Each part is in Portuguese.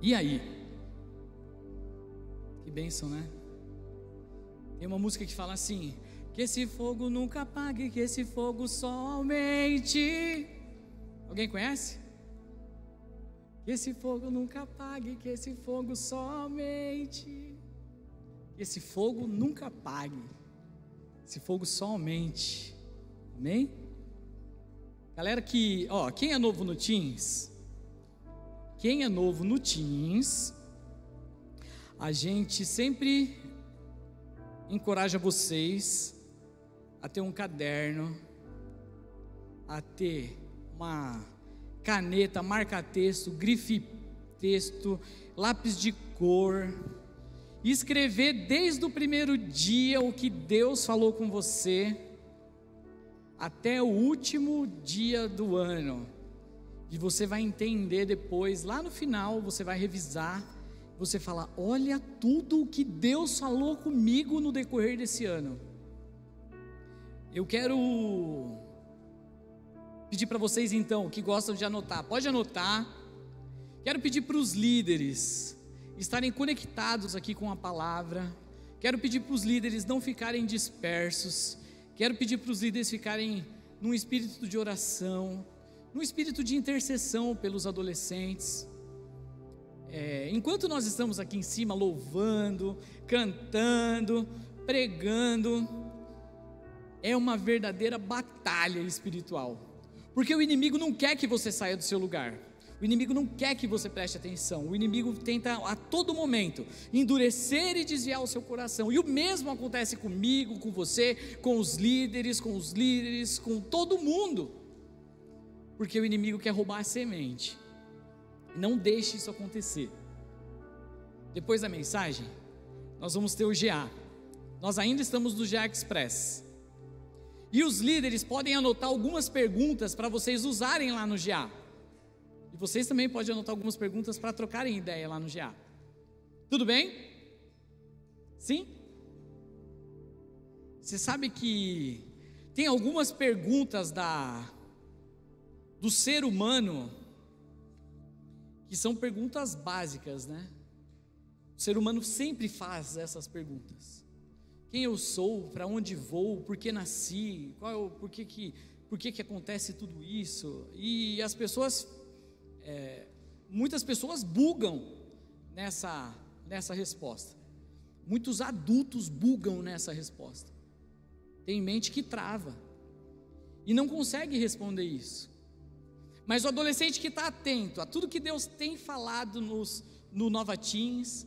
E aí? Que bênção, né? Tem uma música que fala assim: que esse fogo nunca apague, que esse fogo só aumente. Alguém conhece? Que esse fogo nunca apague, que esse fogo só aumente. Que esse fogo nunca apague, esse fogo só aumente. Amém? Galera quem é novo no Teams? Quem é novo no Teams, a gente sempre encoraja vocês a ter um caderno, a ter uma caneta, marca-texto, grife-texto, lápis de cor, e escrever desde o primeiro dia o que Deus falou com você, até o último dia do ano. E você vai entender depois, lá no final, você vai revisar, você fala: olha tudo o que Deus falou comigo no decorrer desse ano. Eu quero pedir para vocês então, que gostam de anotar, pode anotar. Quero pedir para os líderes estarem conectados aqui com a palavra. Quero pedir para os líderes não ficarem dispersos. Quero pedir para os líderes ficarem num espírito de oração, num espírito de intercessão pelos adolescentes. Enquanto nós estamos aqui em cima louvando, cantando, pregando, é uma verdadeira batalha espiritual, porque o inimigo não quer que você saia do seu lugar, o inimigo não quer que você preste atenção, o inimigo tenta a todo momento endurecer e desviar o seu coração, e o mesmo acontece comigo, com você, com os líderes, com todo mundo, porque o inimigo quer roubar a semente. Não deixe isso acontecer. Depois da mensagem, nós vamos ter o GA. Nós ainda estamos no GA Express. E os líderes podem anotar algumas perguntas para vocês usarem lá no GA. E vocês também podem anotar algumas perguntas para trocarem ideia lá no GA. Tudo bem? Sim? Você sabe que tem algumas perguntas do ser humano que são perguntas básicas, né? O ser humano sempre faz essas perguntas: quem eu sou, para onde vou, por que nasci, por que acontece tudo isso? E as pessoas, muitas pessoas bugam nessa resposta. Muitos adultos bugam nessa resposta. Tem mente que trava e não consegue responder isso. Mas o adolescente que está atento a tudo que Deus tem falado no Nova Teens,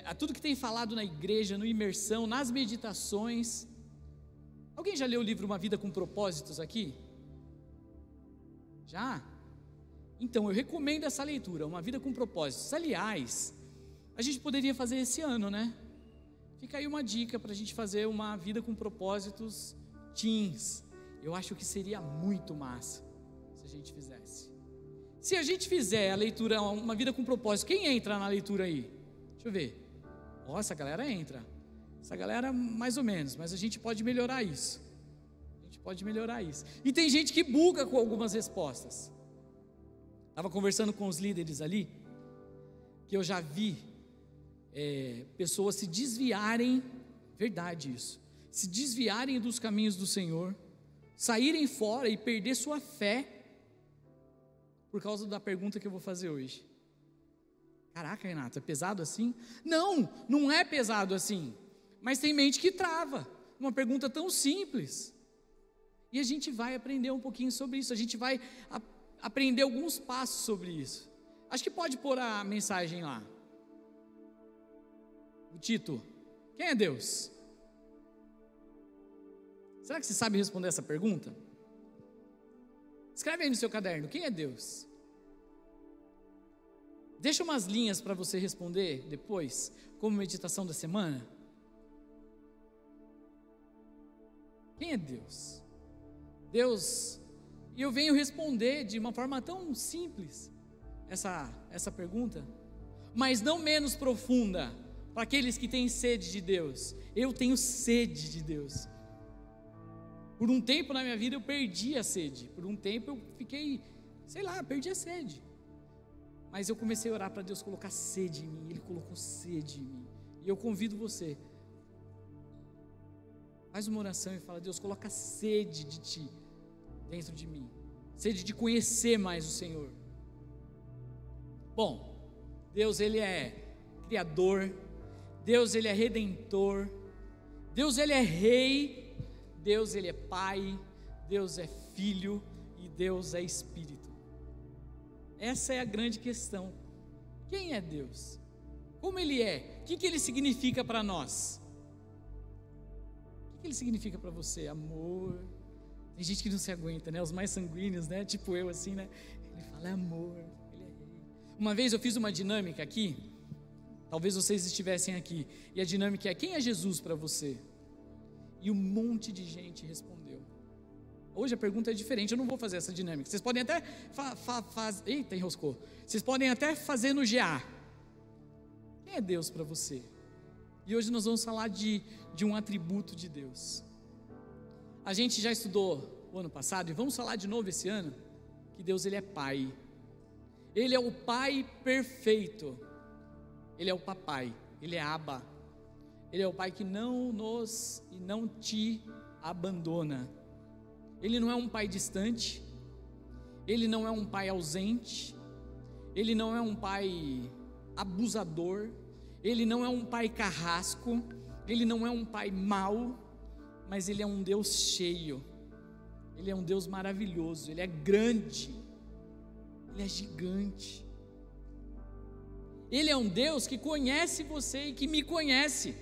a tudo que tem falado na igreja, no Imersão, nas meditações. Alguém já leu o livro Uma Vida com Propósitos aqui? Já? Então eu recomendo essa leitura, Uma Vida com Propósitos. Aliás, a gente poderia fazer esse ano, né? Fica aí uma dica para a gente fazer Uma Vida com Propósitos Teens. Eu acho que seria muito massa se a gente fizesse. Se a gente fizer a leitura Uma Vida com Propósito, quem entra na leitura aí? Deixa eu ver. Essa galera entra. Essa galera mais ou menos, mas a gente pode melhorar isso. E tem gente que buga com algumas respostas. Estava conversando com os líderes ali, que eu já vi pessoas se desviarem, verdade isso, se desviarem dos caminhos do Senhor, saírem fora e perder sua fé por causa da pergunta que eu vou fazer hoje. Caraca, Renato, é pesado assim? Não, não é pesado assim, mas tem mente que trava uma pergunta tão simples. E a gente vai aprender um pouquinho sobre isso, a gente vai aprender alguns passos sobre isso. Acho que pode pôr a mensagem lá. O título: quem é Deus? Será que você sabe responder essa pergunta? Escreve aí no seu caderno: quem é Deus? Deixa umas linhas para você responder depois, como meditação da semana. Quem é Deus? Deus, e eu venho responder de uma forma tão simples essa pergunta, mas não menos profunda, para aqueles que têm sede de Deus. Eu tenho sede de Deus. Por um tempo na minha vida eu perdi a sede, por um tempo eu fiquei, perdi a sede. Mas eu comecei a orar para Deus colocar sede em mim. Ele colocou sede em mim. E eu convido você, faz uma oração e fala: Deus, coloca sede de Ti dentro de mim, sede de conhecer mais o Senhor. Bom, Deus, Ele é Criador, Deus, Ele é Redentor, Deus, Ele é Rei, Deus, Ele é Pai, Deus é Filho e Deus é Espírito. Essa é a grande questão. Quem é Deus? Como Ele é? O que Ele significa para nós? O que Ele significa para você? Amor. Tem gente que não se aguenta, né? Os mais sanguíneos, né? Tipo eu assim, né? Ele fala amor, Ele é Rei. Uma vez eu fiz uma dinâmica aqui, talvez vocês estivessem aqui, e a dinâmica é: quem é Jesus para você? E um monte de gente respondeu. Hoje a pergunta é diferente, eu não vou fazer essa dinâmica. Vocês podem até eita, enroscou. Vocês podem até fazer no GA. Quem é Deus para você? E hoje nós vamos falar de um atributo de Deus. A gente já estudou o ano passado e vamos falar de novo esse ano, que Deus, Ele é Pai. Ele é o Pai perfeito. Ele é o papai, Ele é Abba. Ele é o Pai que não nos e não te abandona. Ele não é um Pai distante, Ele não é um Pai ausente, Ele não é um Pai abusador, Ele não é um Pai carrasco, Ele não é um Pai mau, mas Ele é um Deus cheio, Ele é um Deus maravilhoso, Ele é grande, Ele é gigante. Ele é um Deus que conhece você e que me conhece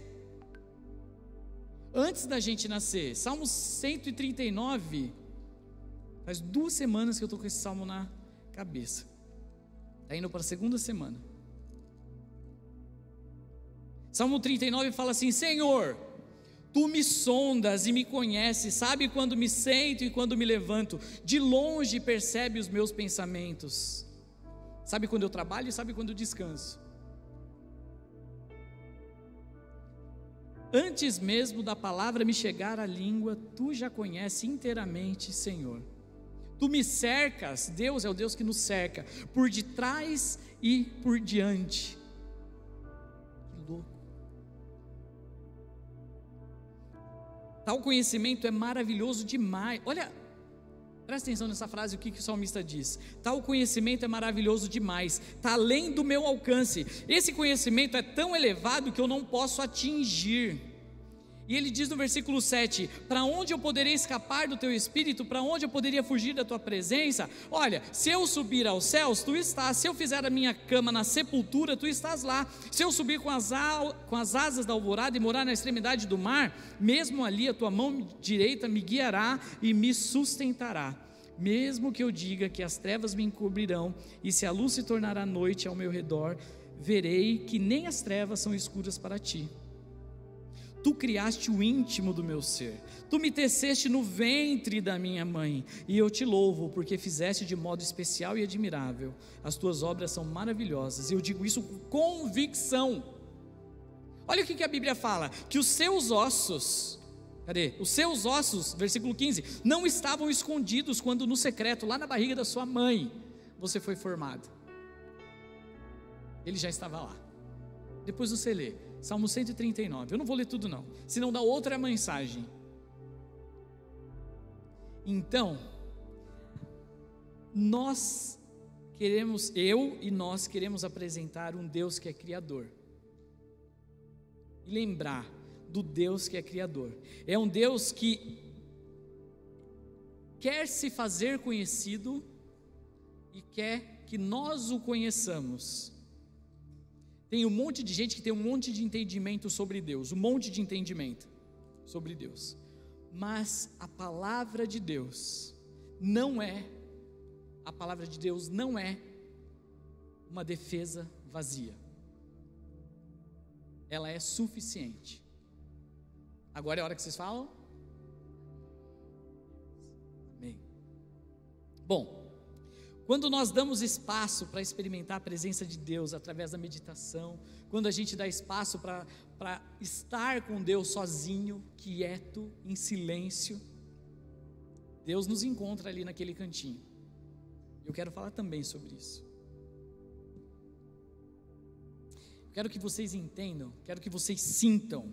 antes da gente nascer. Salmo 139, faz 2 semanas que eu estou com esse salmo na cabeça, está indo para a 2ª semana. Salmo 39 fala assim: Senhor, Tu me sondas e me conheces, sabe quando me sento e quando me levanto, de longe percebe os meus pensamentos, sabe quando eu trabalho e sabe quando eu descanso. Antes mesmo da palavra me chegar à língua, Tu já conheces inteiramente, Senhor. Tu me cercas, Deus é o Deus que nos cerca, por detrás e por diante. Que louco. Tal conhecimento é maravilhoso demais. Olha, presta atenção nessa frase, o que o salmista diz: tal conhecimento é maravilhoso demais, está além do meu alcance. Esse conhecimento é tão elevado que eu não posso atingir. E ele diz no versículo 7: para onde eu poderei escapar do teu espírito? Para onde eu poderia fugir da tua presença? Olha, se eu subir aos céus, tu estás. Se eu fizer a minha cama na sepultura, tu estás lá. Se eu subir com as asas da alvorada e morar na extremidade do mar, mesmo ali a tua mão direita me guiará e me sustentará. Mesmo que eu diga que as trevas me encobrirão e se a luz se tornará noite ao meu redor, verei que nem as trevas são escuras para ti. Tu criaste o íntimo do meu ser, Tu me teceste no ventre da minha mãe, e eu te louvo, porque fizeste de modo especial e admirável. As tuas obras são maravilhosas, e eu digo isso com convicção. Olha o que a Bíblia fala: que os seus ossos, os seus ossos, versículo 15, não estavam escondidos quando no secreto, lá na barriga da sua mãe, você foi formado. Ele já estava lá. Depois você lê Salmo 139, eu não vou ler tudo não, senão dá outra mensagem. Então, nós queremos apresentar um Deus que é Criador, e lembrar do Deus que é Criador. É um Deus que quer se fazer conhecido e quer que nós o conheçamos. Tem um monte de gente que tem um monte de entendimento sobre Deus, um monte de entendimento sobre Deus, mas a palavra de Deus não é uma defesa vazia, ela é suficiente. Agora é a hora que vocês falam? Amém. Bom, quando nós damos espaço para experimentar a presença de Deus através da meditação, quando a gente dá espaço para estar com Deus sozinho, quieto, em silêncio, Deus nos encontra ali naquele cantinho. Eu quero falar também sobre isso. Quero que vocês entendam, quero que vocês sintam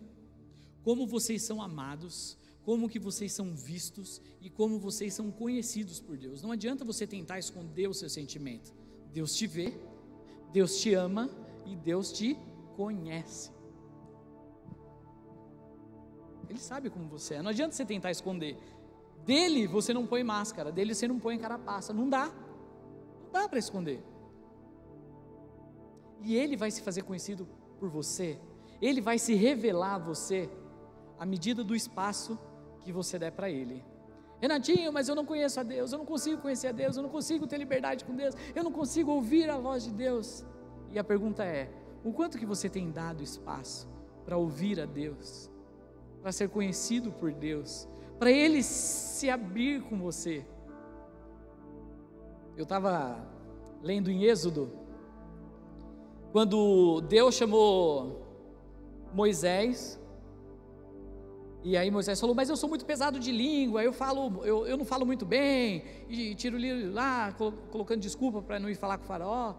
como vocês são amados, como que vocês são vistos e como vocês são conhecidos por Deus. Não adianta você tentar esconder o seu sentimento. Deus te vê, Deus te ama e Deus te conhece. Ele sabe como você é, não adianta você tentar esconder. Dele você não põe máscara, dele você não põe carapaça, não dá para esconder. E Ele vai se fazer conhecido por você, Ele vai se revelar a você à medida do espaço que você der para Ele. Renatinho, mas eu não conheço a Deus, eu não consigo conhecer a Deus, eu não consigo ter liberdade com Deus, eu não consigo ouvir a voz de Deus. E a pergunta é, o quanto que você tem dado espaço para ouvir a Deus, para ser conhecido por Deus, para Ele se abrir com você? Eu estava lendo em Êxodo, quando Deus chamou Moisés, e aí Moisés falou, mas eu sou muito pesado de língua, eu não falo muito bem, e tiro o livro lá, colocando desculpa para não ir falar com o faraó.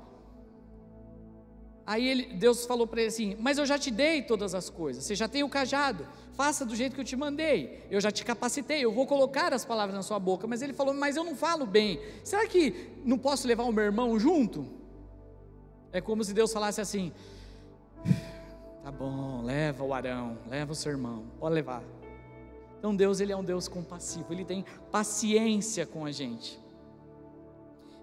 Aí Deus falou para ele assim, mas eu já te dei todas as coisas, você já tem o cajado, faça do jeito que eu te mandei, eu já te capacitei, eu vou colocar as palavras na sua boca. Mas ele falou, mas eu não falo bem, será que não posso levar o meu irmão junto? É como se Deus falasse assim, tá bom, leva o Arão, leva o seu irmão, pode levar. Então Deus, Ele é um Deus compassivo, Ele tem paciência com a gente.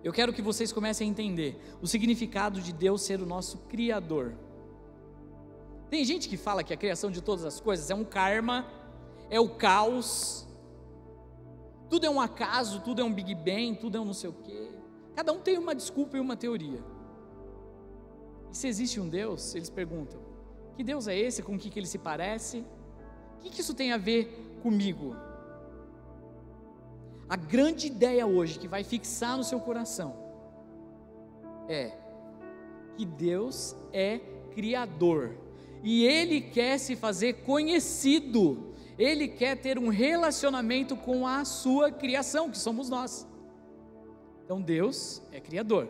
Eu quero que vocês comecem a entender o significado de Deus ser o nosso Criador. Tem gente que fala que a criação de todas as coisas é um karma, é o caos, tudo é um acaso, tudo é um Big Bang, tudo é um não sei o quê. Cada um tem uma desculpa e uma teoria. E se existe um Deus, eles perguntam, que Deus é esse, com o que ele se parece? O que isso tem a ver comigo? A grande ideia hoje que vai fixar no seu coração é que Deus é Criador e Ele quer se fazer conhecido, Ele quer ter um relacionamento com a sua criação, que somos nós. Então Deus é Criador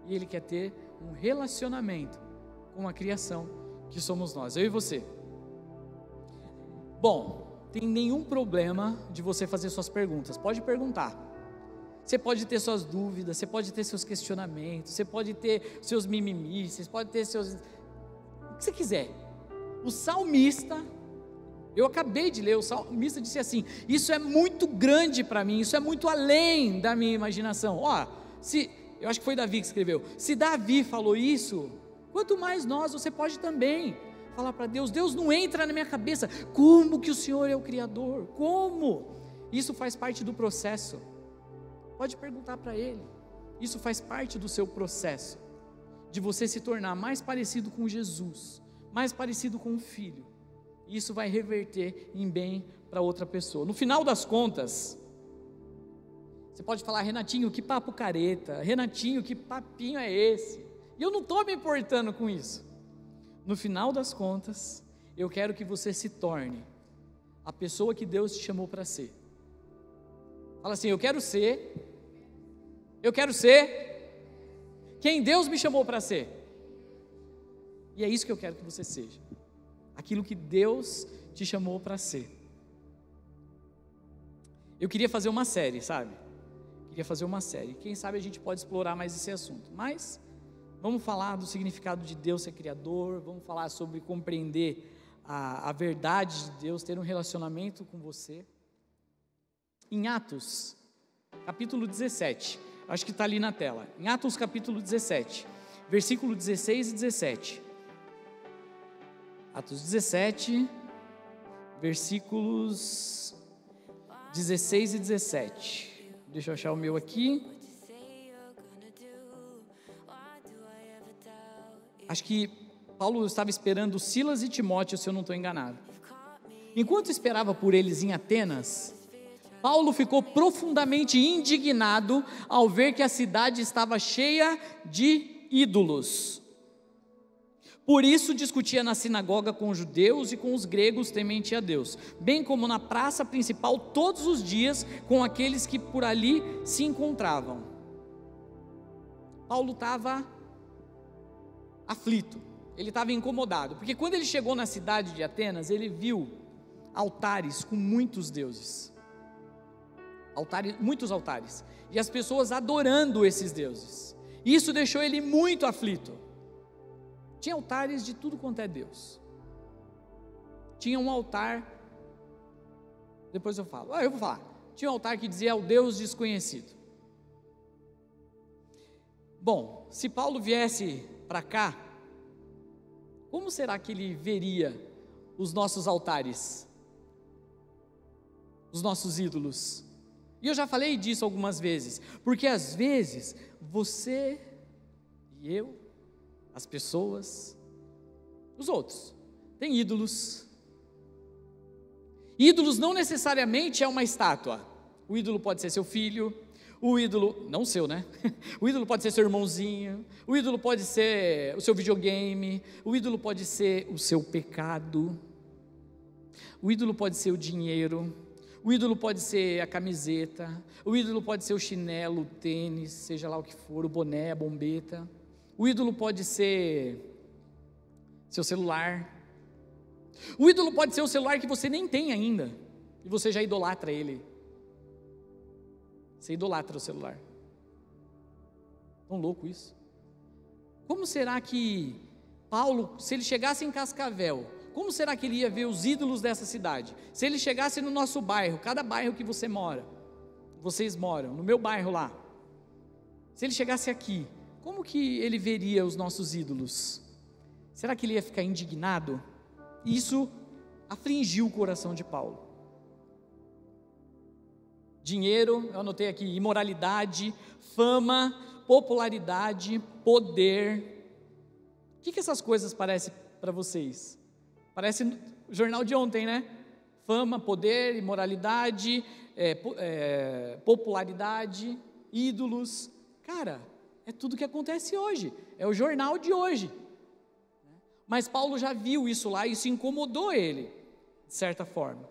e Ele quer ter um relacionamento com a criação que somos nós, eu e você. Bom, tem nenhum problema de você fazer suas perguntas, pode perguntar. Você pode ter suas dúvidas, você pode ter seus questionamentos, você pode ter seus mimimis, você pode ter seus... o que você quiser. O salmista, eu acabei de ler, o salmista disse assim, isso é muito grande para mim, isso é muito além da minha imaginação. Eu acho que foi Davi que escreveu, se Davi falou isso, quanto mais nós, você pode também falar para Deus, Deus, não entra na minha cabeça, como que o Senhor é o Criador, como? Isso faz parte do processo, pode perguntar para Ele, isso faz parte do seu processo, de você se tornar mais parecido com Jesus, mais parecido com o Filho, e isso vai reverter em bem para outra pessoa. No final das contas, você pode falar, Renatinho, que papo careta, Renatinho, que papinho é esse? E eu não estou me importando com isso. No final das contas, eu quero que você se torne a pessoa que Deus te chamou para ser. Fala assim, eu quero ser quem Deus me chamou para ser. E é isso que eu quero que você seja. Aquilo que Deus te chamou para ser. Eu queria fazer uma série, sabe? Quem sabe a gente pode explorar mais esse assunto. Mas vamos falar do significado de Deus ser Criador, vamos falar sobre compreender a verdade de Deus, ter um relacionamento com você. Em Atos, capítulo 17, acho que está ali na tela. Em Atos capítulo 17, versículo 16 e 17. Atos 17, versículos 16 e 17. Deixa eu achar o meu aqui. Acho que Paulo estava esperando Silas e Timóteo, se eu não estou enganado. Enquanto esperava por eles em Atenas, Paulo ficou profundamente indignado ao ver que a cidade estava cheia de ídolos. Por isso discutia na sinagoga com os judeus e com os gregos temente a Deus, bem como na praça principal todos os dias com aqueles que por ali se encontravam. Paulo estava aflito, ele estava incomodado, porque quando ele chegou na cidade de Atenas, ele viu altares com muitos deuses, muitos altares, e as pessoas adorando esses deuses. Isso deixou ele muito aflito. Tinha altares de tudo quanto é Deus. Tinha um altar, depois eu falo, eu vou falar. Tinha um altar que dizia o Deus desconhecido. Bom, se Paulo viesse para cá, como será que ele veria os nossos altares, os nossos ídolos? E eu já falei disso algumas vezes, porque às vezes você e eu, as pessoas, os outros, têm ídolos. Ídolos não necessariamente é uma estátua. O ídolo pode ser seu filho, o ídolo, não seu, né? O ídolo pode ser seu irmãozinho, o ídolo pode ser o seu videogame, o ídolo pode ser o seu pecado, o ídolo pode ser o dinheiro, o ídolo pode ser a camiseta, o ídolo pode ser o chinelo, o tênis, seja lá o que for, o boné, a bombeta. O ídolo pode ser seu celular. O ídolo pode ser o celular que você nem tem ainda, e você já idolatra ele. Você idolatra o celular. Tão louco isso. Como será que Paulo, se ele chegasse em Cascavel, como será que ele ia ver os ídolos dessa cidade? Se ele chegasse no nosso bairro, cada bairro que você mora, vocês moram, no meu bairro lá, se ele chegasse aqui, como que ele veria os nossos ídolos? Será que ele ia ficar indignado? Isso afligiu o coração de Paulo. Dinheiro, eu anotei aqui, imoralidade, fama, popularidade, poder. O que essas coisas parecem para vocês? Parece o jornal de ontem, né? Fama, poder, imoralidade, popularidade, ídolos. Cara, é tudo que acontece hoje, é o jornal de hoje. Mas Paulo já viu isso lá e isso incomodou ele, de certa forma.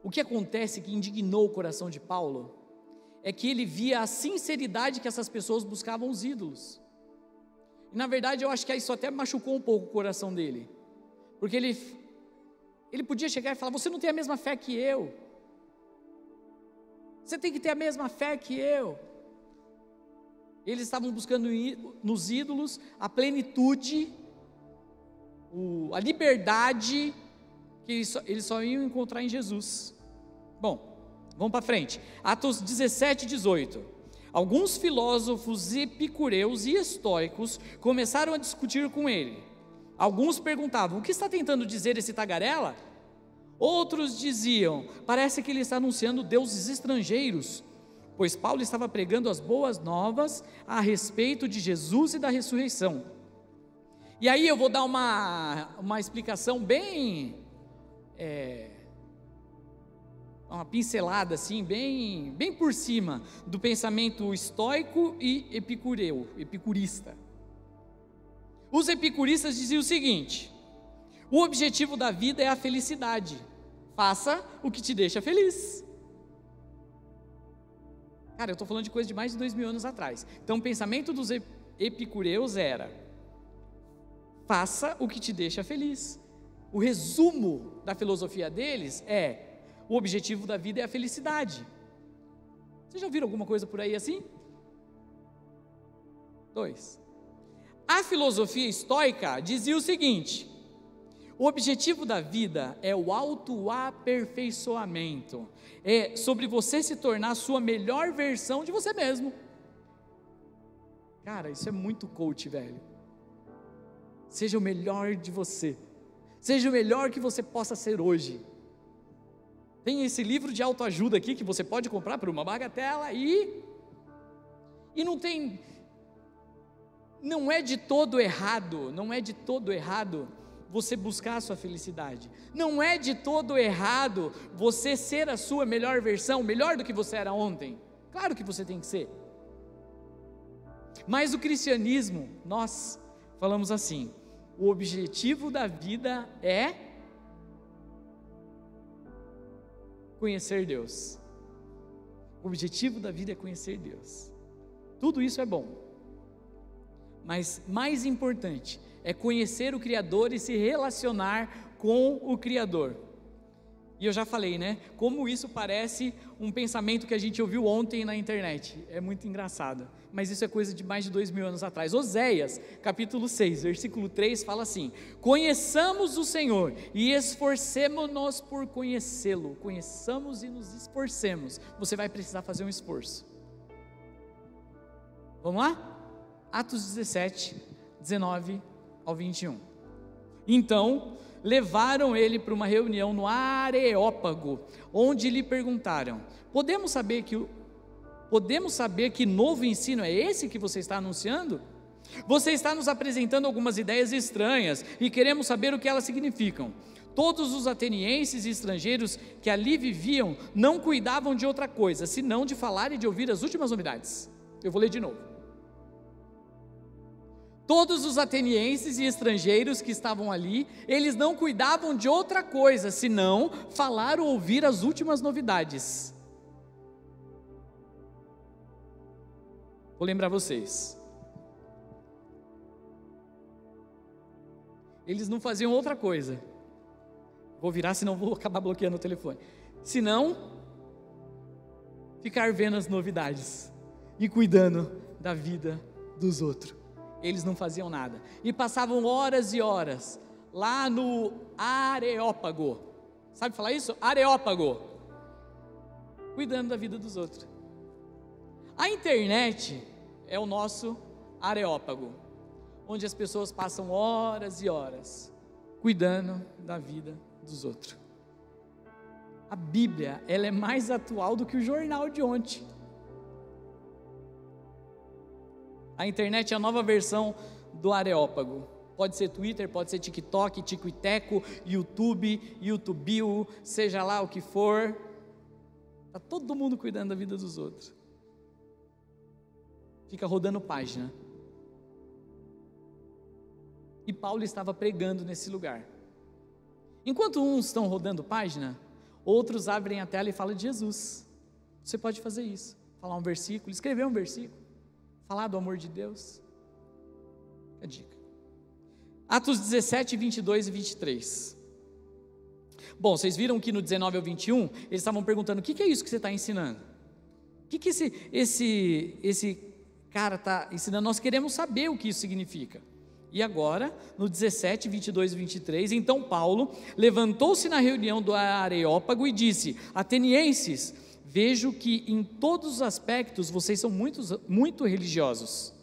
O que acontece que indignou o coração de Paulo é que ele via a sinceridade que essas pessoas buscavam os ídolos. E na verdade eu acho que isso até machucou um pouco o coração dele, porque ele podia chegar e falar: você não tem a mesma fé que eu, você tem que ter a mesma fé que eu. Eles estavam buscando nos ídolos a plenitude, a liberdade que eles só iam encontrar em Jesus. Bom, vamos para frente. Atos 17, 18. Alguns filósofos epicureus e estoicos começaram a discutir com ele. Alguns perguntavam: o que está tentando dizer esse tagarela? Outros diziam: parece que ele está anunciando deuses estrangeiros, pois Paulo estava pregando as boas novas a respeito de Jesus e da ressurreição. E aí eu vou dar uma explicação bem, uma pincelada assim, bem por cima do pensamento estoico e epicurista. Os epicuristas diziam o seguinte: o objetivo da vida é a felicidade, faça o que te deixa feliz. Cara, eu estou falando de coisa de mais de 2000 anos atrás. Então o pensamento dos epicureus era: faça o que te deixa feliz. O resumo da filosofia deles é: o objetivo da vida é a felicidade. Vocês já ouviram alguma coisa por aí assim? 2. A filosofia estoica dizia o seguinte: o objetivo da vida é o autoaperfeiçoamento, é sobre você se tornar a sua melhor versão de você mesmo. Cara, isso é muito coach, velho. Seja o melhor de você, seja o melhor que você possa ser hoje. Tem esse livro de autoajuda aqui que você pode comprar por uma bagatela e não é de todo errado você buscar a sua felicidade. Não é de todo errado você ser a sua melhor versão, melhor do que você era ontem. Claro que você tem que ser. Mas o cristianismo, nós falamos assim: o objetivo da vida é conhecer Deus. O objetivo da vida é conhecer Deus. Tudo isso é bom. Mas mais importante é conhecer o Criador e se relacionar com o Criador. E eu já falei, né? Como isso parece um pensamento que a gente ouviu ontem na internet. É muito engraçado. Mas isso é coisa de mais de 2000 anos atrás. Oséias, capítulo 6, versículo 3, fala assim: conheçamos o Senhor e esforcemo-nos por conhecê-lo. Conheçamos e nos esforcemos. Você vai precisar fazer um esforço. Vamos lá? Atos 17, 19 ao 21. Então, levaram ele para uma reunião no Areópago, onde lhe perguntaram: podemos saber que novo ensino é esse que você está anunciando? Você está nos apresentando algumas ideias estranhas e queremos saber o que elas significam. Todos os atenienses e estrangeiros que ali viviam não cuidavam de outra coisa, senão de falar e de ouvir as últimas novidades. Eu vou ler de novo. Todos os atenienses e estrangeiros que estavam ali, eles não cuidavam de outra coisa, senão falar ou ouvir as últimas novidades. Vou lembrar vocês. Eles não faziam outra coisa. Vou virar, senão vou acabar bloqueando o telefone. Senão, ficar vendo as novidades e cuidando da vida dos outros. Eles não faziam nada, e passavam horas e horas, lá no Areópago, sabe falar isso? Areópago, cuidando da vida dos outros. A internet é o nosso Areópago, onde as pessoas passam horas e horas, cuidando da vida dos outros. A Bíblia, ela é mais atual do que o jornal de ontem. A internet é a nova versão do Areópago. Pode ser Twitter, pode ser TikTok, Tico e Teco, YouTube, YouTubio, seja lá o que for. Está todo mundo cuidando da vida dos outros. Fica rodando página. E Paulo estava pregando nesse lugar. Enquanto uns estão rodando página, outros abrem a tela e falam de Jesus. Você pode fazer isso. Falar um versículo, escrever um versículo. Falar do amor de Deus. É a dica. Atos 17, 22 e 23. Bom, vocês viram que no 19 ao 21, eles estavam perguntando: o que é isso que você está ensinando? O que esse cara está ensinando? Nós queremos saber o que isso significa. E agora, no 17, 22 e 23, então Paulo levantou-se na reunião do Areópago e disse: atenienses, vejo que em todos os aspectos vocês são muito religiosos,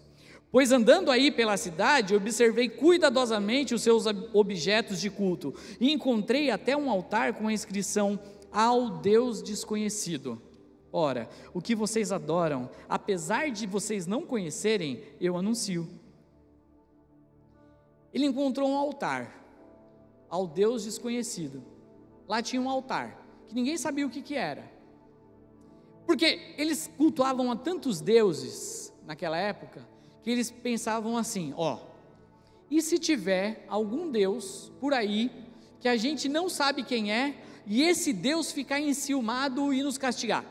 pois andando aí pela cidade, observei cuidadosamente os seus objetos de culto, e encontrei até um altar com a inscrição: ao Deus desconhecido. Ora, o que vocês adoram, apesar de vocês não conhecerem, eu anuncio. Ele encontrou um altar, ao Deus desconhecido. Lá tinha um altar, que ninguém sabia o que era. Porque eles cultuavam a tantos deuses naquela época, que eles pensavam assim: e se tiver algum Deus por aí, que a gente não sabe quem é, e esse Deus ficar enciumado e nos castigar?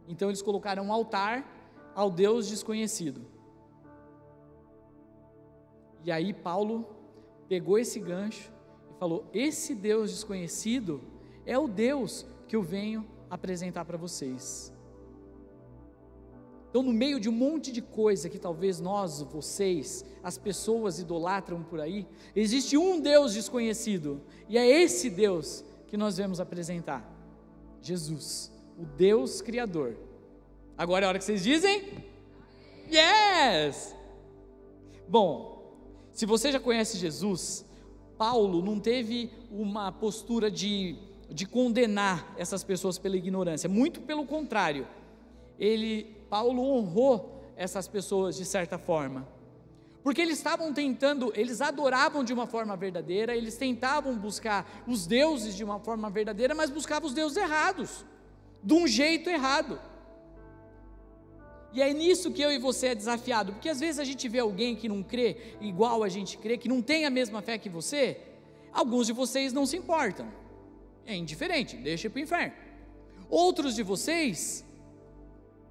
Então eles colocaram um altar ao Deus desconhecido. E aí Paulo pegou esse gancho e falou: esse Deus desconhecido é o Deus que eu venho apresentar para vocês. Então, no meio de um monte de coisa que talvez nós, vocês, as pessoas idolatram por aí, existe um Deus desconhecido, e é esse Deus que nós vamos apresentar: Jesus, o Deus Criador. Agora é a hora que vocês dizem? Yes! Bom, se você já conhece Jesus, Paulo não teve uma postura de condenar essas pessoas pela ignorância, muito pelo contrário, Paulo honrou essas pessoas de certa forma, porque eles adoravam de uma forma verdadeira, eles tentavam buscar os deuses de uma forma verdadeira, mas buscavam os deuses errados, de um jeito errado. E é nisso que eu e você é desafiado, porque às vezes a gente vê alguém que não crê igual a gente crê, que não tem a mesma fé que você. Alguns de vocês não se importam, é indiferente, deixa para o inferno. Outros de vocês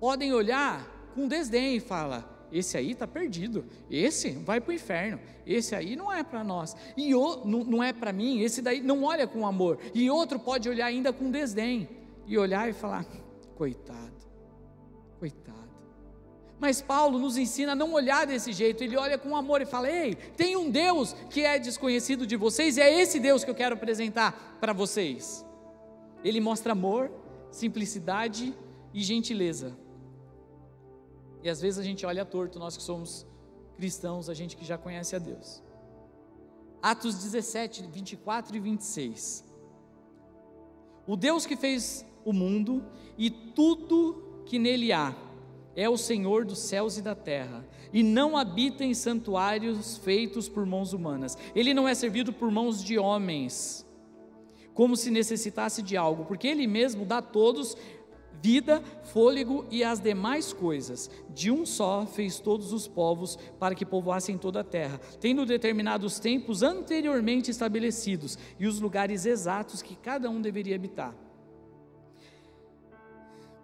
podem olhar com desdém e falar: esse aí está perdido, esse vai para o inferno, esse aí não é para nós, não é para mim, esse daí não olha com amor, e outro pode olhar ainda com desdém, e olhar e falar, coitado, coitado. Mas Paulo nos ensina a não olhar desse jeito, ele olha com amor e fala, ei, tem um Deus que é desconhecido de vocês, e é esse Deus que eu quero apresentar para vocês. Ele mostra amor, simplicidade e gentileza. E às vezes a gente olha torto, nós que somos cristãos, a gente que já conhece a Deus. Atos 17, 24 e 26. O Deus que fez o mundo e tudo que nele há, é o Senhor dos céus e da terra, e não habita em santuários feitos por mãos humanas. Ele não é servido por mãos de homens, como se necessitasse de algo, porque Ele mesmo dá a todos vida, fôlego e as demais coisas. De um só fez todos os povos para que povoassem toda a terra, tendo determinado os tempos anteriormente estabelecidos e os lugares exatos que cada um deveria habitar.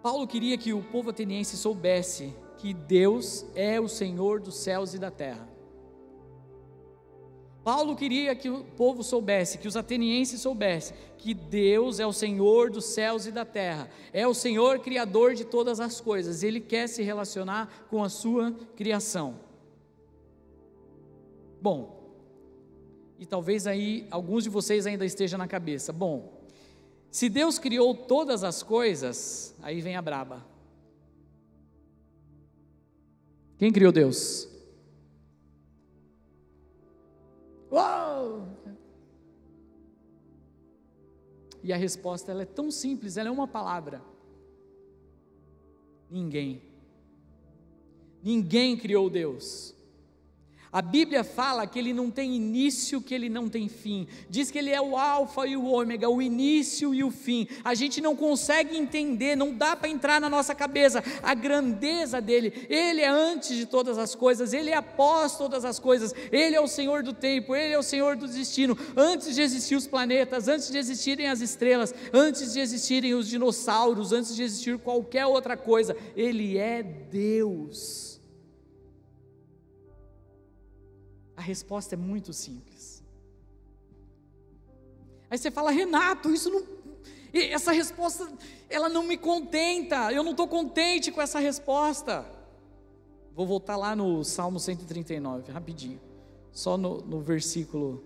Paulo queria que o povo ateniense soubesse que Deus é o Senhor dos céus e da terra. Paulo queria que o povo soubesse, que os atenienses soubessem, que Deus é o Senhor dos céus e da terra, é o Senhor criador de todas as coisas, Ele quer se relacionar com a sua criação. Bom, e talvez aí alguns de vocês ainda estejam na cabeça, bom, se Deus criou todas as coisas, aí vem a braba. Quem criou Deus? Uau! E a resposta ela é tão simples, ela é uma palavra: ninguém. Ninguém criou Deus. A Bíblia fala que Ele não tem início, que Ele não tem fim. Diz que Ele é o alfa e o ômega, o início e o fim. A gente não consegue entender, não dá para entrar na nossa cabeça a grandeza dEle. Ele é antes de todas as coisas, Ele é após todas as coisas. Ele é o Senhor do tempo, Ele é o Senhor do destino. Antes de existir os planetas, antes de existirem as estrelas, antes de existirem os dinossauros, antes de existir qualquer outra coisa, Ele é Deus. A resposta é muito simples. Aí você fala, Renato, essa resposta, ela não me contenta, eu não estou contente com essa resposta. Vou voltar lá no Salmo 139, rapidinho, só no versículo,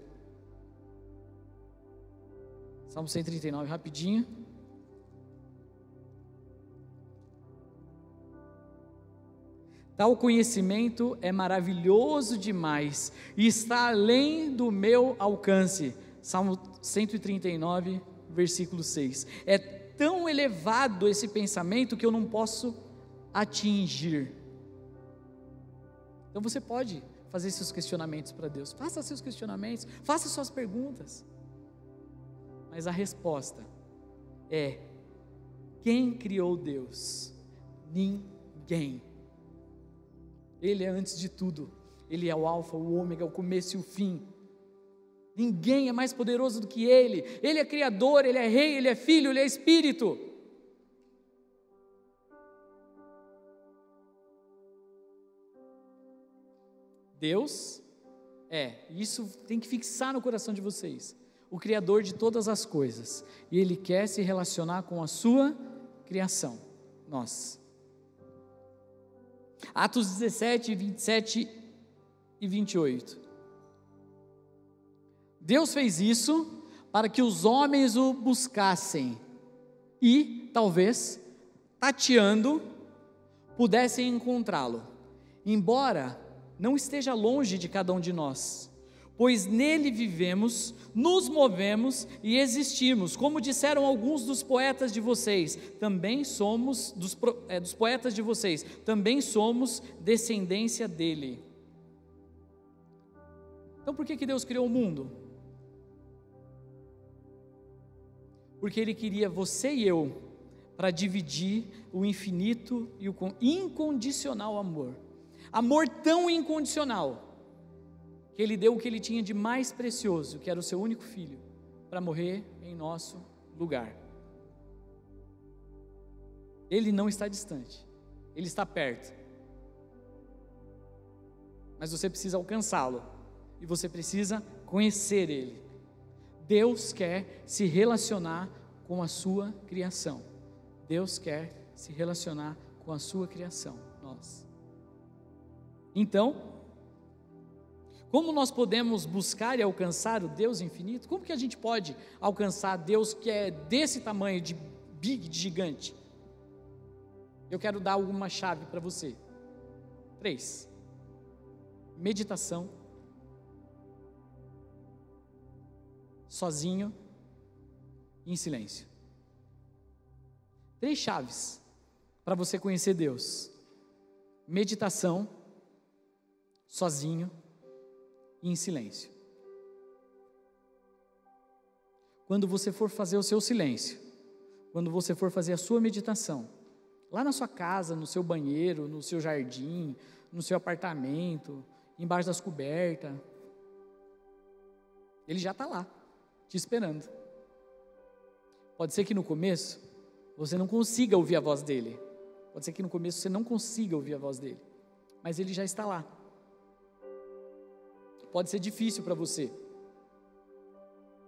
Salmo 139, rapidinho. Tal conhecimento é maravilhoso demais e está além do meu alcance. Salmo 139, versículo 6. É tão elevado esse pensamento que eu não posso atingir. Então você pode fazer seus questionamentos para Deus. Faça seus questionamentos, faça suas perguntas. Mas a resposta é: quem criou Deus? Ninguém. Ele é antes de tudo, Ele é o alfa, o ômega, o começo e o fim. Ninguém é mais poderoso do que Ele. Ele é criador, Ele é rei, Ele é filho, Ele é espírito. Deus isso tem que fixar no coração de vocês, o criador de todas as coisas, e Ele quer se relacionar com a sua criação, nós. Atos 17, 27 e 28. Deus fez isso para que os homens o buscassem e, talvez, tateando, pudessem encontrá-lo, embora não esteja longe de cada um de nós, pois nele vivemos, nos movemos e existimos, como disseram alguns dos poetas de vocês, também somos, dos poetas de vocês, também somos descendência dele. Então por que Deus criou o mundo? Porque Ele queria você e eu, para dividir o infinito e o incondicional amor, amor tão incondicional, que Ele deu o que Ele tinha de mais precioso, que era o seu único filho, para morrer em nosso lugar. Ele não está distante, Ele está perto. mas você precisa alcançá-lo, e você precisa conhecer Ele. Deus quer se relacionar com a sua criação. Deus quer se relacionar com a sua criação, nós. Então, como nós podemos buscar e alcançar o Deus infinito? Como que a gente pode alcançar Deus que é desse tamanho, de gigante? Eu quero dar alguma chave para você. 3. Meditação. Sozinho e em silêncio. 3 chaves para você conhecer Deus: meditação, sozinho e em silêncio. Quando você for fazer o seu silêncio, quando você for fazer a sua meditação, lá na sua casa, no seu banheiro, no seu jardim, no seu apartamento, embaixo das cobertas, Ele já está lá, te esperando. Pode ser que no começo você não consiga ouvir a voz dele. Pode ser que no começo você não consiga ouvir a voz dele, mas Ele já está lá. Pode ser difícil para você.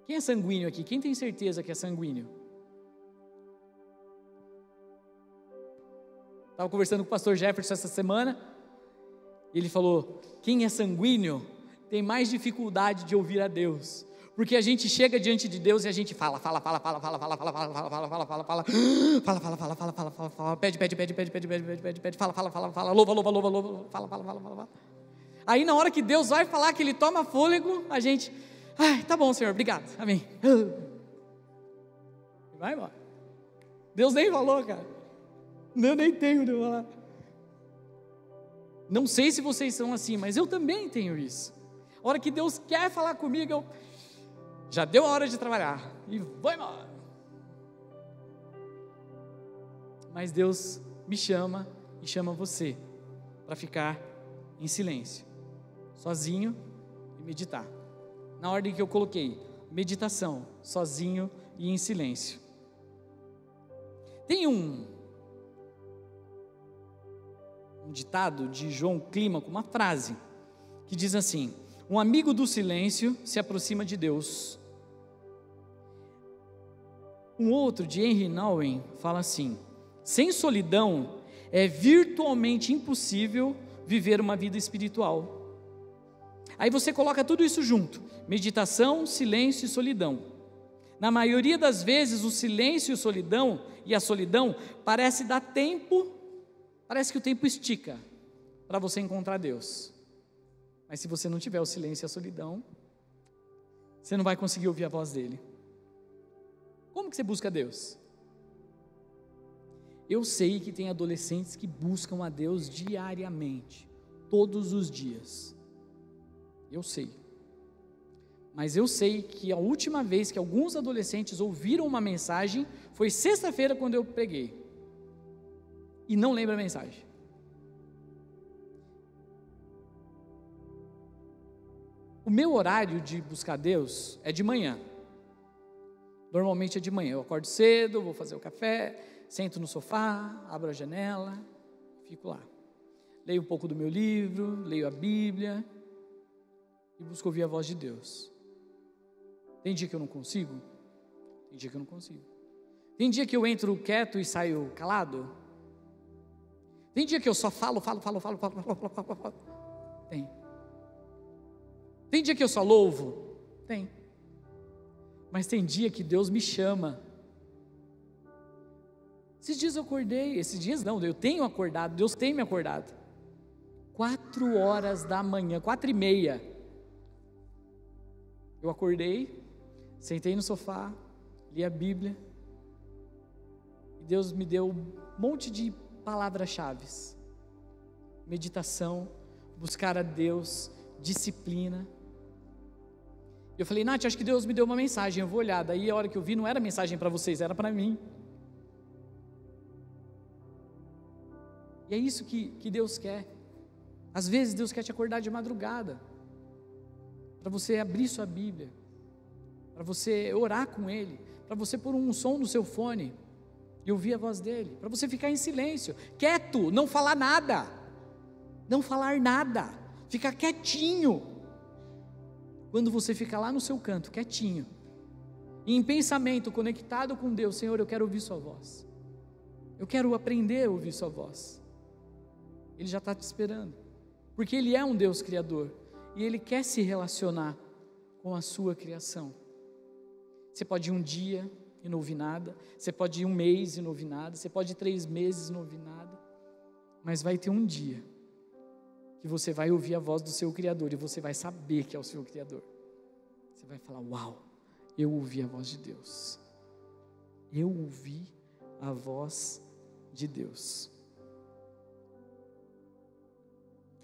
Quem é sanguíneo aqui? Quem tem certeza que é sanguíneo? Estava conversando com o pastor Jefferson essa semana, e ele falou: quem é sanguíneo tem mais dificuldade de ouvir a Deus, porque a gente chega diante de Deus e a gente fala, pede, louva, fala. Aí na hora que Deus vai falar, que Ele toma fôlego, a gente, tá bom, Senhor, obrigado, amém. Vai embora. Deus nem falou, cara. Eu nem tenho de falar. Não sei se vocês são assim, mas eu também tenho isso. A hora que Deus quer falar comigo, eu já deu a hora de trabalhar e vou embora. Mas Deus me chama e chama você para ficar em silêncio, sozinho e meditar. Na ordem que eu coloquei: meditação, sozinho e em silêncio. Tem um ditado de João Clímaco, uma frase que diz assim: um amigo do silêncio se aproxima de Deus. Um outro, de Henry Nouwen, fala assim: sem solidão é virtualmente impossível viver uma vida espiritual. Aí você coloca tudo isso junto: meditação, silêncio e solidão. Na maioria das vezes o silêncio e a solidão parece dar tempo. Parece que o tempo estica para você encontrar Deus. Mas se você não tiver o silêncio e a solidão, você não vai conseguir ouvir a voz dele. Como que você busca Deus? Eu sei que tem adolescentes que buscam a Deus diariamente, todos os dias. Eu sei. Mas eu sei que a última vez que alguns adolescentes ouviram uma mensagem foi sexta-feira, quando eu preguei. E não lembra a mensagem. O meu horário de buscar Deus é de manhã. Normalmente é de manhã. Eu acordo cedo, vou fazer o café, sento no sofá, abro a janela, fico lá. Leio um pouco do meu livro, leio a Bíblia e busco ouvir a voz de Deus. Tem dia que eu não consigo? Tem dia que eu não consigo. Tem dia que eu entro quieto e saio calado? Tem dia que eu só falo. Tem. Tem dia que eu só louvo? Tem. Mas tem dia que Deus me chama. Esses dias eu acordei, eu tenho acordado, Deus tem me acordado. 4 horas da manhã, 4:30. Eu acordei, sentei no sofá, li a Bíblia. E Deus me deu um monte de palavras-chave: meditação, buscar a Deus, disciplina. Eu falei: Nath, acho que Deus me deu uma mensagem, eu vou olhar. Daí a hora que eu vi, não era mensagem para vocês, era para mim. E é isso que Deus quer. Às vezes Deus quer te acordar de madrugada, para você abrir sua Bíblia, para você orar com Ele, para você pôr um som no seu fone e ouvir a voz dele, para você ficar em silêncio, quieto, não falar nada, ficar quietinho. Quando você fica lá no seu canto, quietinho, e em pensamento, conectado com Deus, Senhor, eu quero ouvir sua voz, eu quero aprender a ouvir sua voz, Ele já está te esperando, porque Ele é um Deus criador, e Ele quer se relacionar com a sua criação. Você pode ir um dia e não ouvir nada, você pode ir um mês e não ouvir nada, você pode ir 3 meses e não ouvir nada, mas vai ter um dia que você vai ouvir a voz do seu Criador, e você vai saber que é o seu Criador. Você vai falar: uau, eu ouvi a voz de Deus, eu ouvi a voz de Deus.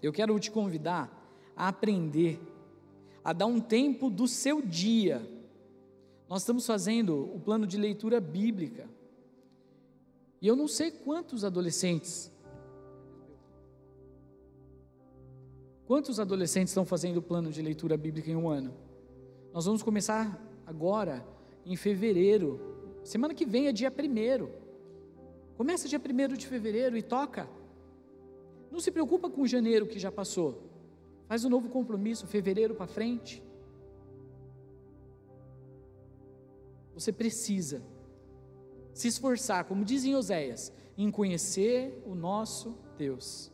Eu quero te convidar a aprender, a dar um tempo do seu dia. Nós estamos fazendo o plano de leitura bíblica, e eu não sei quantos adolescentes estão fazendo o plano de leitura bíblica em um ano. Nós vamos começar agora em fevereiro, semana que vem é dia 1º, começa dia 1º de fevereiro e toca. Não se preocupa com janeiro que já passou, faz um novo compromisso, fevereiro para frente. Você precisa se esforçar, como diz em Oséias, em conhecer o nosso Deus.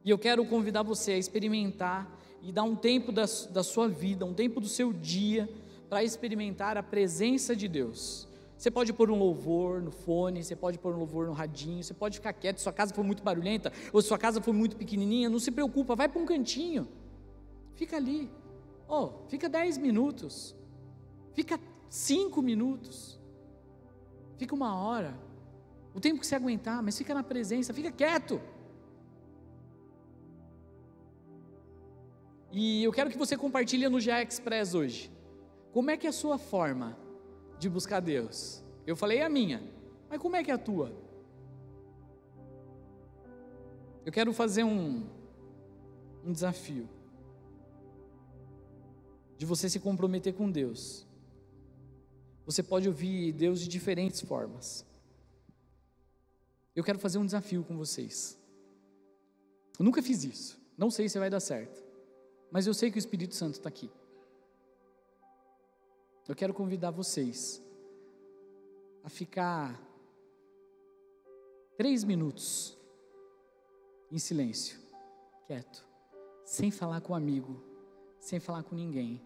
E eu quero convidar você a experimentar e dar um tempo da sua vida, um tempo do seu dia, para experimentar a presença de Deus. Você pode pôr um louvor no fone, você pode pôr um louvor no radinho, você pode ficar quieto. Se sua casa for muito barulhenta, ou se sua casa for muito pequenininha, não se preocupa, vai para um cantinho, fica ali, fica 10 minutos, fica 5 minutos, fica 1 hora, o tempo que você aguentar, mas fica na presença, fica quieto. E eu quero que você compartilhe no GA Express hoje, como é que é a sua forma de buscar Deus? Eu falei a minha, mas como é que é a tua? Eu quero fazer um desafio, de você se comprometer com Deus. Você pode ouvir Deus de diferentes formas. Eu quero fazer um desafio com vocês. Eu nunca fiz isso, não sei se vai dar certo, mas eu sei que o Espírito Santo está aqui. Eu quero convidar vocês a ficar 3 minutos em silêncio, quieto, sem falar com um amigo, sem falar com ninguém.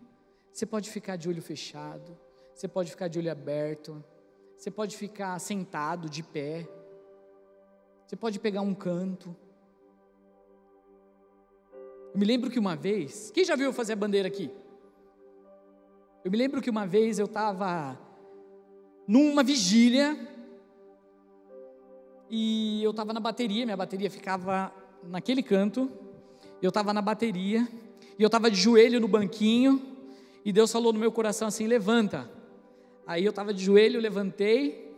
Você pode ficar de olho fechado, você pode ficar de olho aberto, você pode ficar sentado, de pé, você pode pegar um canto. Eu me lembro que uma vez, quem já viu eu fazer a bandeira aqui? Eu me lembro que uma vez eu estava numa vigília, e eu estava na bateria, minha bateria ficava naquele canto, eu estava na bateria, e eu estava de joelho no banquinho, e Deus falou no meu coração assim: levanta. Aí eu estava de joelho, levantei,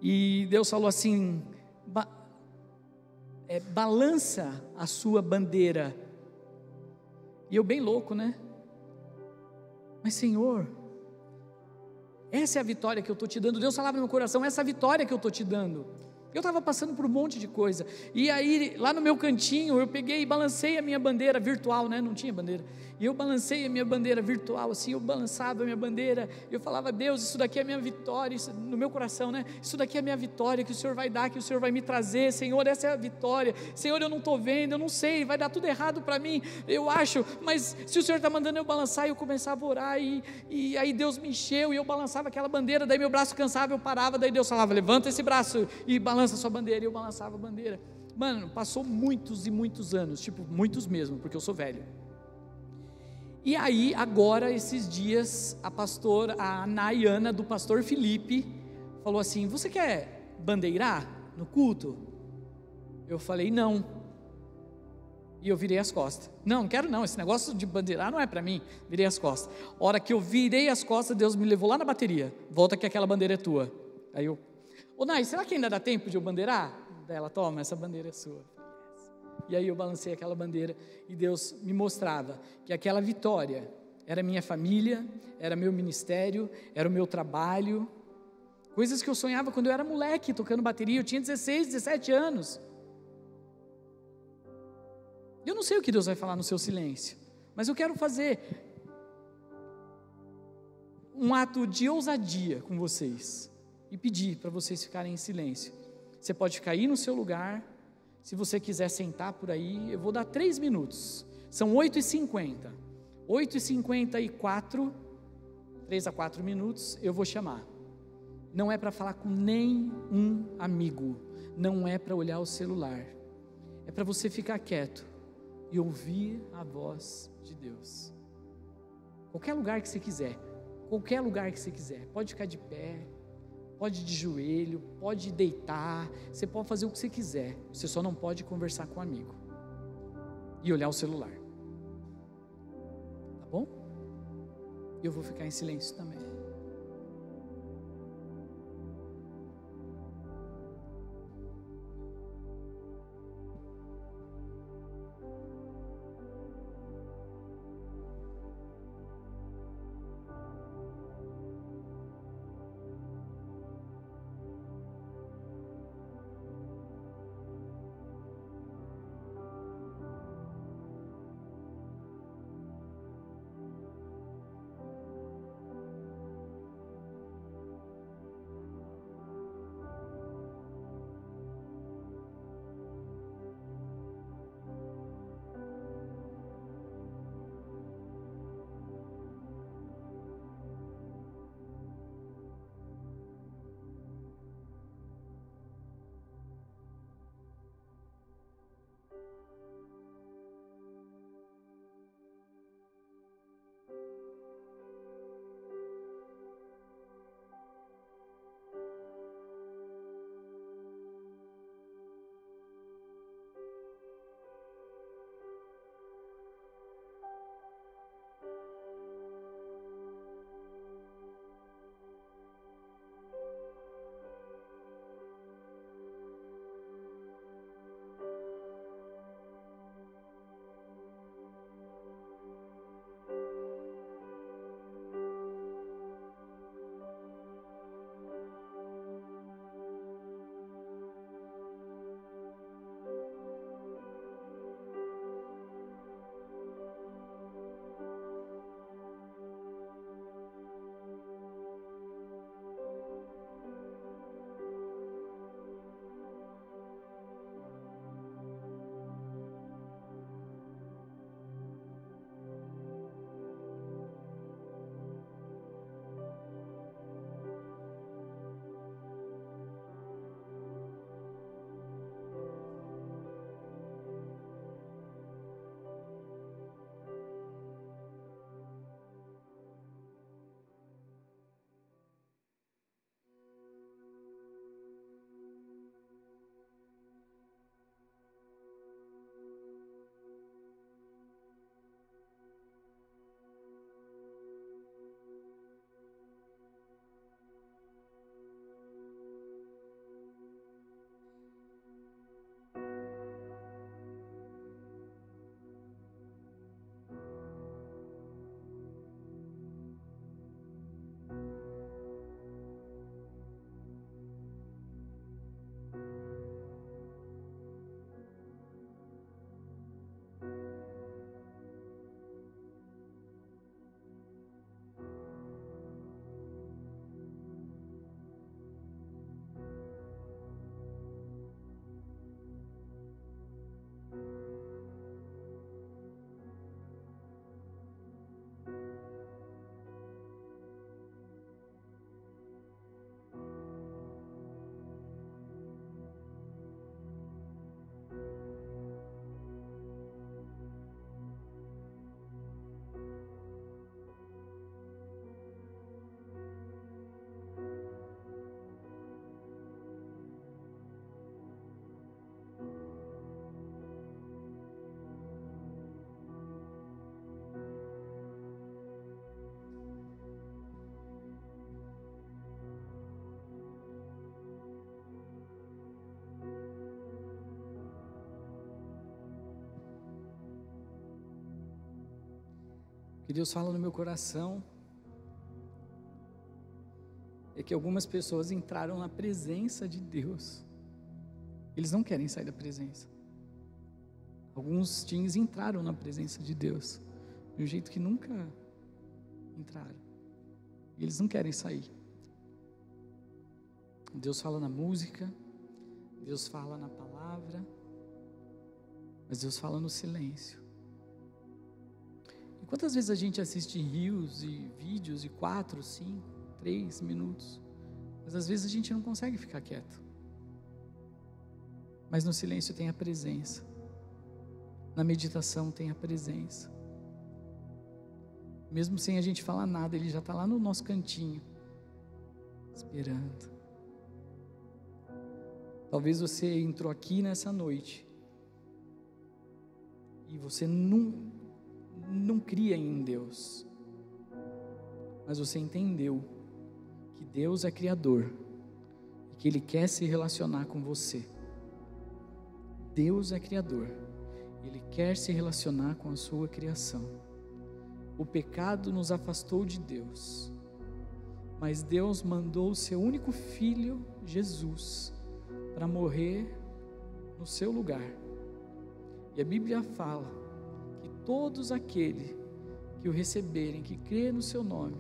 e Deus falou assim: balança a sua bandeira. E eu bem louco, né? Mas Senhor, essa é a vitória que eu estou te dando. Deus falava no meu coração: essa é a vitória que eu estou te dando. Eu estava passando por um monte de coisa, e aí lá no meu cantinho eu peguei e balancei a minha bandeira virtual, né? Não tinha bandeira, e eu balancei a minha bandeira virtual, assim, eu balançava a minha bandeira, eu falava: Deus, isso daqui é a minha vitória, isso, no meu coração, né? Isso daqui é a minha vitória, que o Senhor vai dar, que o Senhor vai me trazer, Senhor, essa é a vitória, Senhor, eu não estou vendo, eu não sei, vai dar tudo errado para mim, eu acho, mas se o Senhor está mandando eu balançar, eu começava a orar, e aí Deus me encheu, e eu balançava aquela bandeira, daí meu braço cansava, eu parava, daí Deus falava: levanta esse braço, e balança a sua bandeira, e eu balançava a bandeira. Mano, passou muitos e muitos anos, tipo, muitos mesmo, porque eu sou velho. E aí, agora, esses dias, a Nayana, do pastor Felipe, falou assim: você quer bandeirar no culto? Eu falei: não. E eu virei as costas. Não quero não, esse negócio de bandeirar não é para mim. Virei as costas. A hora que eu virei as costas, Deus me levou lá na bateria: volta que aquela bandeira é tua. Aí eu: ô Nay, será que ainda dá tempo de eu bandeirar? Daí ela: toma, essa bandeira é sua. E aí eu balancei aquela bandeira, e Deus me mostrava que aquela vitória era minha família, era meu ministério, era o meu trabalho, coisas que eu sonhava quando eu era moleque, tocando bateria. Eu tinha 16, 17 anos, Eu não sei o que Deus vai falar no seu silêncio, mas eu quero fazer um ato de ousadia com vocês e pedir para vocês ficarem em silêncio. Você pode ficar aí no seu lugar, se você quiser sentar por aí, eu vou dar 3 minutos, são 8h50, 8h54, 3 a 4 minutos, eu vou chamar. Não é para falar com nenhum amigo, não é para olhar o celular, é para você ficar quieto e ouvir a voz de Deus. Qualquer lugar que você quiser, pode ficar de pé, pode ir de joelho, pode deitar, você pode fazer o que você quiser, você só não pode conversar com um amigo e olhar o celular, tá bom? Eu vou ficar em silêncio também. que Deus fala no meu coração é que algumas pessoas entraram na presença de Deus, eles não querem sair da presença. Alguns teens entraram na presença de Deus de um jeito que nunca entraram. E eles não querem sair. Deus fala na música, Deus fala na palavra, mas Deus fala no silêncio. E quantas vezes a gente assiste reels e vídeos de 4, 5, 3 minutos, mas às vezes a gente não consegue ficar quieto. Mas no silêncio tem a presença, na meditação tem a presença. Mesmo sem a gente falar nada, Ele já está lá no nosso cantinho, esperando. Talvez você entrou aqui nessa noite e você não cria em Deus, mas você entendeu que Deus é Criador e que Ele quer se relacionar com você. Deus é Criador, Ele quer se relacionar com a sua criação. O pecado nos afastou de Deus, mas Deus mandou o seu único filho, Jesus, para morrer no seu lugar. E a Bíblia fala que todos aqueles que o receberem, que crêem no seu nome,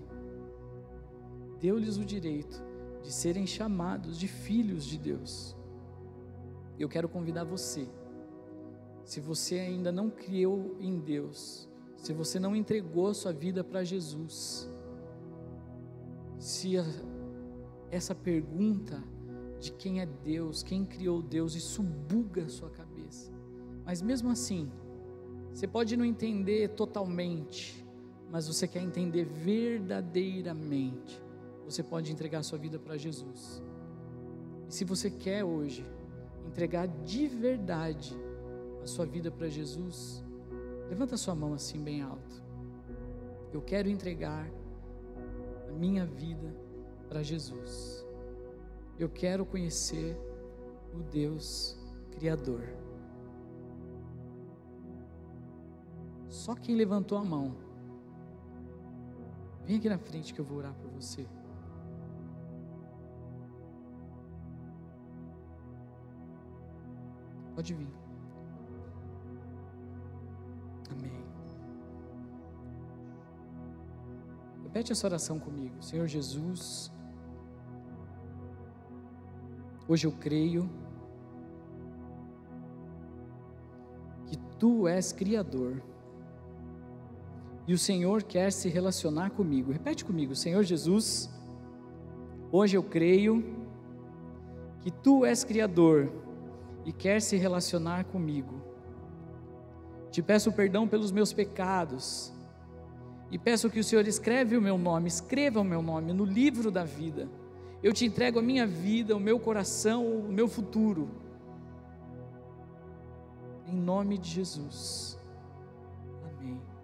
deu-lhes o direito de serem chamados de filhos de Deus. Eu quero convidar você, se você ainda não creu em Deus, se você não entregou a sua vida para Jesus, se essa pergunta de quem é Deus, quem criou Deus, isso buga a sua cabeça, mas mesmo assim, você pode não entender totalmente, mas você quer entender verdadeiramente, você pode entregar a sua vida para Jesus. E se você quer hoje entregar de verdade a sua vida para Jesus, levanta a sua mão assim bem alto. Eu quero entregar a minha vida para Jesus. Eu quero conhecer o Deus Criador. Só quem levantou a mão, vem aqui na frente que eu vou orar por você. Pode vir. Amém. Repete essa oração comigo. Senhor Jesus, hoje eu creio que Tu és Criador e o Senhor quer se relacionar comigo. Repete comigo. Senhor Jesus, hoje eu creio que Tu és Criador e quer se relacionar comigo. Te peço perdão pelos meus pecados e peço que o Senhor escreva o meu nome no livro da vida. Eu te entrego a minha vida, o meu coração, o meu futuro, em nome de Jesus.